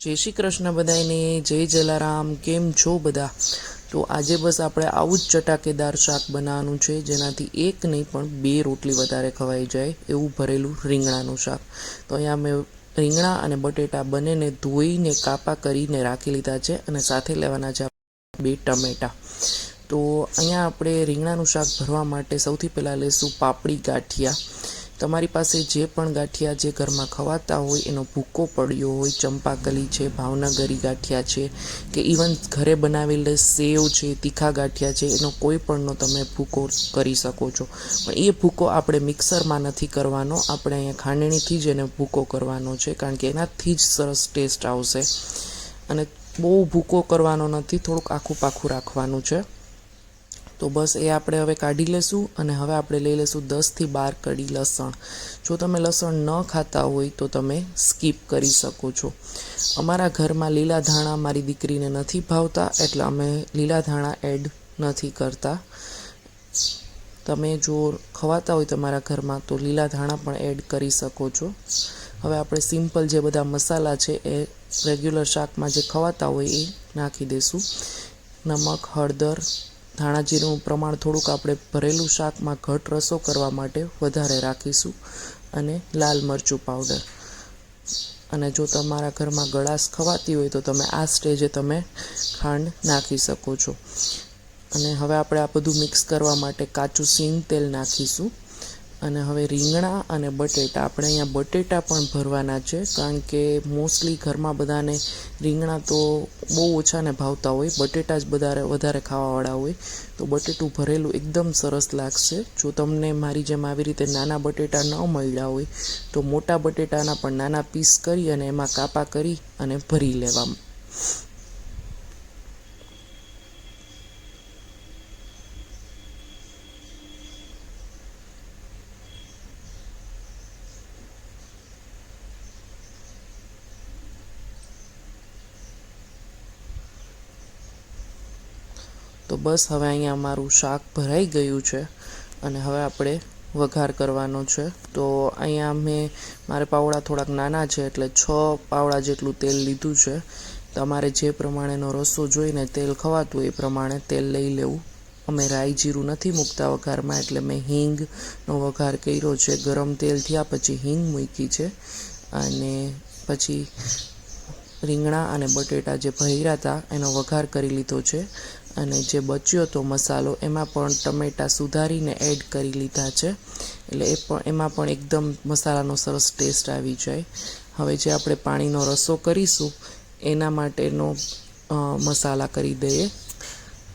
જય શ્રી કૃષ્ણ બધાને, જય જલારામ. કેમ છો બધા? તો આજે બસ આપણે આવું જ ચટાકેદાર શાક બનાવવાનું છે, જેનાથી એક નહીં પણ બે રોટલી વધારે ખવાઈ જાય એવું ભરેલું રીંગણાનું શાક. તો અહીંયા મેં રીંગણા અને બટેટા બંનેને ધોઈને કાપા કરીને રાખી લીધા છે અને સાથે લેવાના છે બે ટમેટા. તો અહીંયા આપણે રીંગણાનું શાક ભરવા માટે સૌથી પહેલાં લઈશું પાપડી ગાંઠિયા. તમારી પાસે જે પણ ગાંઠિયા જે ઘરમાં ખવાતા હોય એનો ભૂકો પડ્યો હોય, ચંપાકલી છે, ભાવનગરી ગાંઠિયા છે, કે ઇવન ઘરે બનાવેલ સેવ છે, તીખા ગાંઠિયા છે, એનો કોઈ પણનો તમે ભૂકો કરી શકો છો. પણ એ ભૂકો આપણે મિક્સરમાં નથી કરવાનો, આપણે અહીંયા ખાંડણીથી જ એને ભૂકો કરવાનો છે, કારણ કે એનાથી જ સરસ ટેસ્ટ આવશે. અને બહુ ભૂકો કરવાનો નથી, થોડુંક આખું પાખું રાખવાનું છે. તો બસ એ આપણે હવે કાઢી લેશું. અને હવે આપણે લઈ લેશું 10થી 12 કળી લસણ. જો તમે લસણ ન ખાતા હોય તો તમે સ્કીપ કરી શકો છો. અમારા ઘરમાં લીલા ધાણા મારી દીકરીને નથી ભાવતા, એટલે અમે લીલા ધાણા એડ નથી કરતા. તમે જો ખવાતા હોય તમારા ઘરમાં તો લીલા ધાણા પણ એડ કરી શકો છો. હવે આપણે સિમ્પલ જે બધા મસાલા છે એ રેગ્યુલર શાકમાં જે ખવાતા હોય એ નાખી દઈશું. નમક, હળદર, ધાણા જીરું પ્રમાણ થોડુંક આપણે ભરેલું શાકમાં ઘટ રસો કરવા માટે વધારે રાખીશું. અને લાલ મરચું પાવડર. અને જો તમારા ઘરમાં ગળાશ ખવાતી હોય તો તમે આ સ્ટેજે તમે ખાંડ નાખી શકો છો. અને હવે આપણે આ બધું મિક્સ કરવા માટે કાચું સિંગ તેલ નાખીશું. અને હવે રીંગણા અને બટેટા, આપણે અહીંયા બટેટા પણ ભરવાના છે, કારણ કે મોસ્ટલી ઘરમાં બધાને રીંગણા તો બહુ ઓછાને ભાવતા હોય, બટેટા જ વધારે ખાવાવાળા હોય. તો બટેટું ભરેલું એકદમ સરસ લાગશે. જો તમને મારી જેમ આવી રીતે નાના બટેટા ન મળ્યા હોય તો મોટા બટેટાના પણ નાના પીસ કરી અને એમાં કાપા કરી અને ભરી લેવા. તો બસ હવે અહીંયા અમારું શાક ભરાઈ ગયું છે અને હવે આપણે વઘાર કરવાનો છે. તો અહીંયા મારે પાવડા થોડાક નાના છે, એટલે 6 પાવડા જેટલું તેલ લીધું છે. તમારે જે પ્રમાણેનો રસો જોઈને તેલ ખવાતું એ પ્રમાણે તેલ લઈ લેવું. અમે રાઈ જીરું નથી મૂકતા વઘારમાં, એટલે મેં હિંગનો વઘાર કર્યો છે. ગરમ તેલ થયા પછી હિંગ મૂકી છે. અને પછી રીંગણા અને બટેટા જે ભર્યા હતા એનો વઘાર કરી લીધો છે. અને જે બચ્યો હતો મસાલો એમાં પણ ટમેટાં સુધારીને એડ કરી લીધા છે, એટલે એમાં પણ એકદમ મસાલાનો સરસ ટેસ્ટ આવી જાય. હવે જે આપણે પાણીનો રસો કરીશું એના માટેનો મસાલા કરી દઈએ.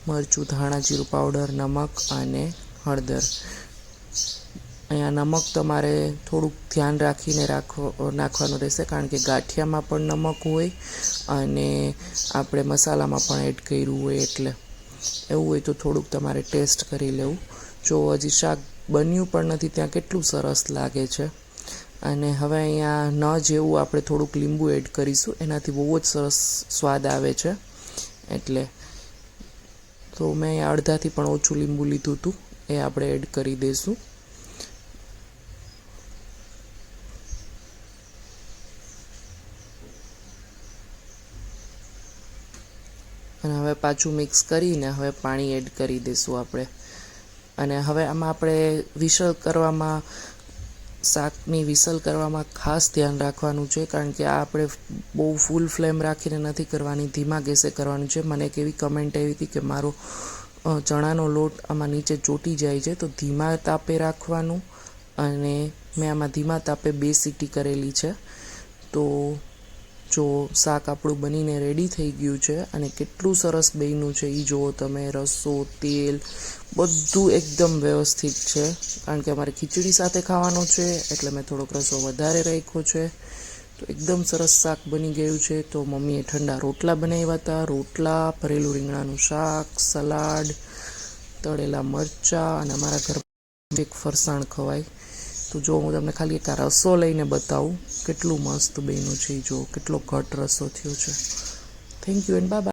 મરચું, ધાણા જીરું પાવડર, નમક અને હળદર. અહીંયા નમક તમારે થોડુંક ધ્યાન રાખીને નાખવાનું રહેશે, કારણ કે ગાંઠિયામાં પણ નમક હોય અને આપણે મસાલામાં પણ એડ કર્યું હોય, એટલે એવું હોય તો થોડુંક તમારે ટેસ્ટ કરી લેવું. જો હજી શાક બન્યું પણ નથી ત્યાં કેટલું સરસ લાગે છે. અને હવે અહીંયા ન જેવું આપણે થોડુંક લીંબુ એડ કરીશું, એનાથી બહુ જ સરસ સ્વાદ આવે છે. એટલે તો મેં અહીંયા અડધાથી પણ ઓછું લીંબુ લીધું હતું, એ આપણે એડ કરી દઈશું. અને હવે પાછું મિક્સ કરીને હવે પાણી એડ કરી દઈશું આપણે. અને હવે આમાં આપણે શાકની વિસલ કરવામાં ખાસ ધ્યાન રાખવાનું છે, કારણ કે આ આપણે બહુ ફૂલ ફ્લેમ રાખીને નથી કરવાની, ધીમા ગેસે કરવાનું છે. મને એક એવી કમેન્ટ આવી હતી કે મારો ચણાનો લોટ આમાં નીચે ચોંટી જાય છે, તો ધીમા તાપે રાખવાનું. અને મેં આમાં ધીમા તાપે 2 સીટી કરેલી છે. તો જો શાક આપણું બનીને રેડી થઈ ગયું છે અને કેટલું સરસ બન્યું છે એ જુઓ તમે. રસો, તેલ બધું એકદમ વ્યવસ્થિત છે, કારણ કે અમારે ખીચડી સાથે ખાવાનો છે, એટલે મેં થોડોક રસો વધારે રાખ્યો છે. તો એકદમ સરસ શાક બની ગયું છે. તો મમ્મીએ ઠંડા રોટલા બનાવ્યા હતા, રોટલા, ભરેલું રીંગણાનું શાક, સલાડ, તળેલા મરચાં, અને અમારા ઘરમાં એક ફરસાણ ખવાય. તો જો હું તમને ખાલી એક આ રસો લઈને બતાવું કેટલું મસ્ત બન્યું છે. જો કેટલો ઘટ રસો થયો છે. Thank you and bye bye.